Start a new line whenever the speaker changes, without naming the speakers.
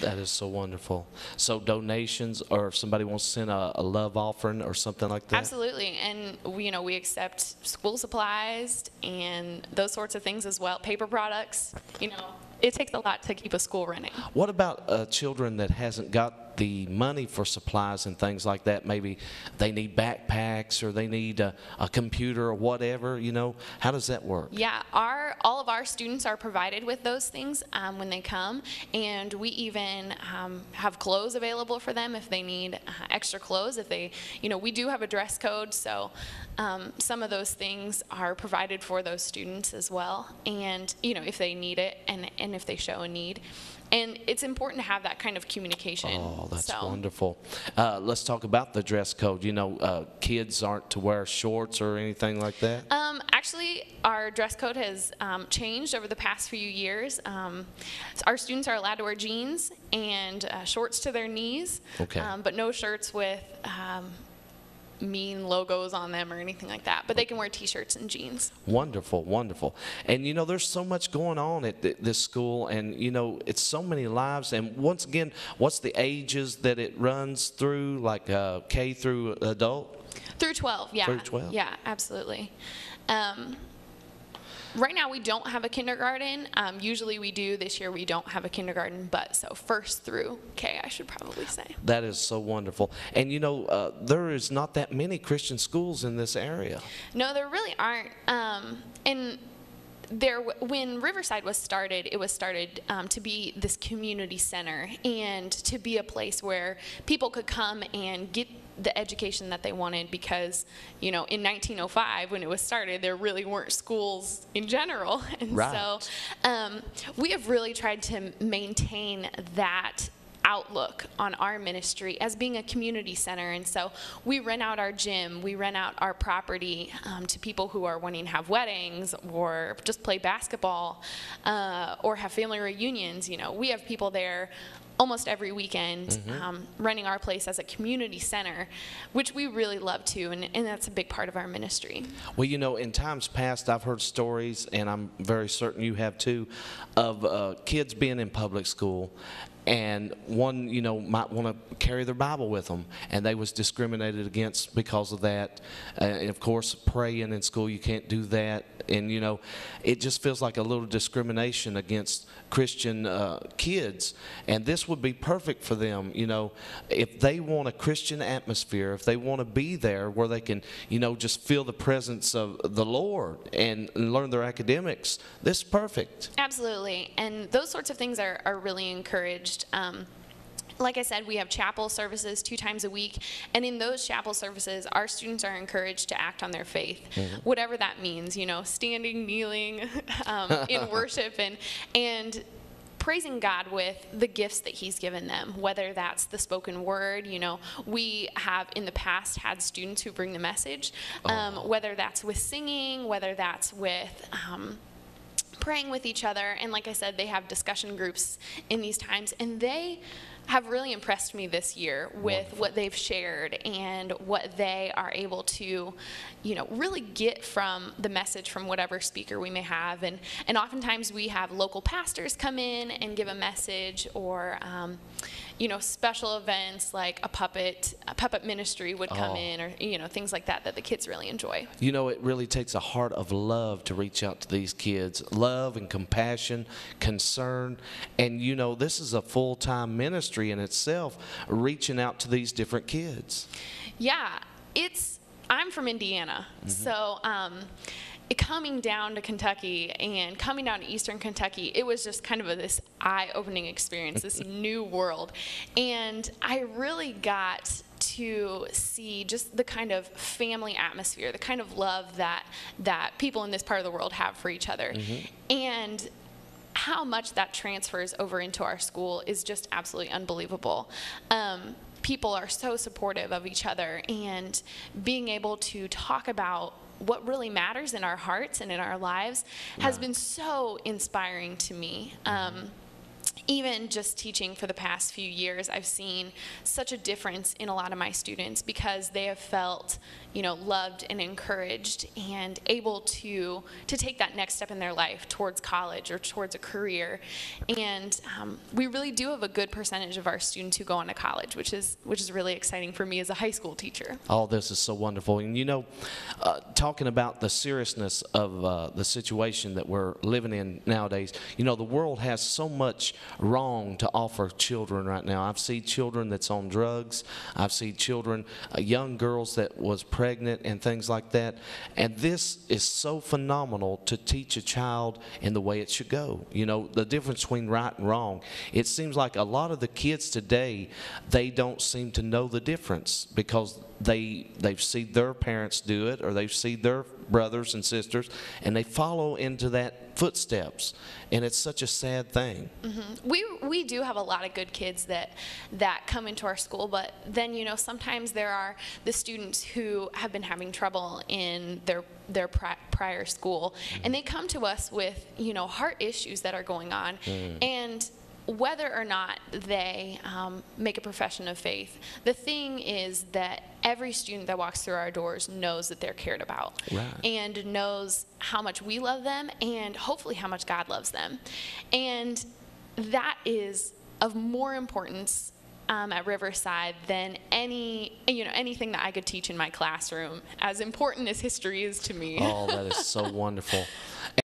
That is so wonderful. So donations, or if somebody wants to send a love offering or something like that?
Absolutely. And we accept school supplies and those sorts of things as well. Paper products, it takes a lot to keep a school running.
What about children that hasn't got the money for supplies and things like that? Maybe they need backpacks or they need a computer or whatever, How does that work?
Yeah, all of our students are provided with those things when they come, and we even have clothes available for them if they need extra clothes. If they, we do have a dress code, so some of those things are provided for those students as well, and if they need it and if they show a need. And it's important to have that kind of communication.
Oh, that's wonderful. Let's talk about the dress code. Kids aren't to wear shorts or anything like that?
Actually, our dress code has changed over the past few years. Our students are allowed to wear jeans and shorts to their knees,
okay.
But no shirts with mean logos on them or anything like that, but they can wear t-shirts and jeans.
Wonderful, wonderful. And there's so much going on at this school, and it's so many lives. And once again, what's the ages that it runs through, like K through adult?
Through 12, yeah.
Through 12?
Yeah, absolutely. Right now we don't have a kindergarten. Usually we do. This year we don't have a kindergarten, but so first through K, I should probably say.
That is so wonderful. And there is not that many Christian schools in this area.
No, there really aren't. And when Riverside was started, it was started to be this community center and to be a place where people could come and get the education that they wanted, because in 1905 when it was started, there really weren't schools in general, and
right.
So we have really tried to maintain that outlook on our ministry as being a community center. And so we rent out our gym, we rent out our property to people who are wanting to have weddings or just play basketball or have family reunions. We have people there almost every weekend, running our place as a community center, which we really love too, and that's a big part of our ministry.
Well, in times past, I've heard stories, and I'm very certain you have too, of kids being in public school, and one, might want to carry their Bible with them, and they was discriminated against because of that. And of course, praying in school, you can't do that. And, it just feels like a little discrimination against Christian kids. And this would be perfect for them, if they want a Christian atmosphere, if they want to be there where they can, just feel the presence of the Lord and learn their academics. This is perfect.
Absolutely. And those sorts of things are really encouraged. Like I said, we have chapel services 2 times a week, and in those chapel services, our students are encouraged to act on their faith, whatever that means, standing, kneeling in worship, and praising God with the gifts that He's given them, whether that's the spoken word. We have in the past had students who bring the message, whether that's with singing, whether that's with praying with each other. And like I said, they have discussion groups in these times, and they have really impressed me this year with what they've shared and what they are able to, really get from the message from whatever speaker we may have. And oftentimes we have local pastors come in and give a message, or special events like a puppet ministry would come in, or things like that the kids really enjoy.
It really takes a heart of love to reach out to these kids. Love and compassion, concern, and this is a full-time ministry in itself, reaching out to these different kids.
Yeah, I'm from Indiana, so coming down to Kentucky and coming down to Eastern Kentucky, it was just kind of this eye-opening experience, this new world. And I really got to see just the kind of family atmosphere, the kind of love that people in this part of the world have for each other. And how much that transfers over into our school is just absolutely unbelievable. People are so supportive of each other, and being able to talk about what really matters in our hearts and in our lives has been so inspiring to me. even just teaching for the past few years, I've seen such a difference in a lot of my students because they have felt, loved and encouraged and able to take that next step in their life towards college or towards a career. And we really do have a good percentage of our students who go on to college, which is really exciting for me as a high school teacher.
All this is so wonderful. And talking about the seriousness of the situation that we're living in nowadays, the world has so much wrong to offer children right now. I've seen children that's on drugs. I've seen children, young girls that was pregnant and things like that. And this is so phenomenal to teach a child in the way it should go. The difference between right and wrong. It seems like a lot of the kids today, they don't seem to know the difference because they've seen their parents do it, or they've seen their brothers and sisters, and they follow into that footsteps, and it's such a sad thing.
We do have a lot of good kids that come into our school, but then sometimes there are the students who have been having trouble in their prior school, and they come to us with heart issues that are going on, and whether or not they make a profession of faith, the thing is that every student that walks through our doors knows that they're cared about,
right,
and knows how much we love them and hopefully how much God loves them. And that is of more importance at Riverside than anything that I could teach in my classroom, as important as history is to me.
Oh, that is so wonderful.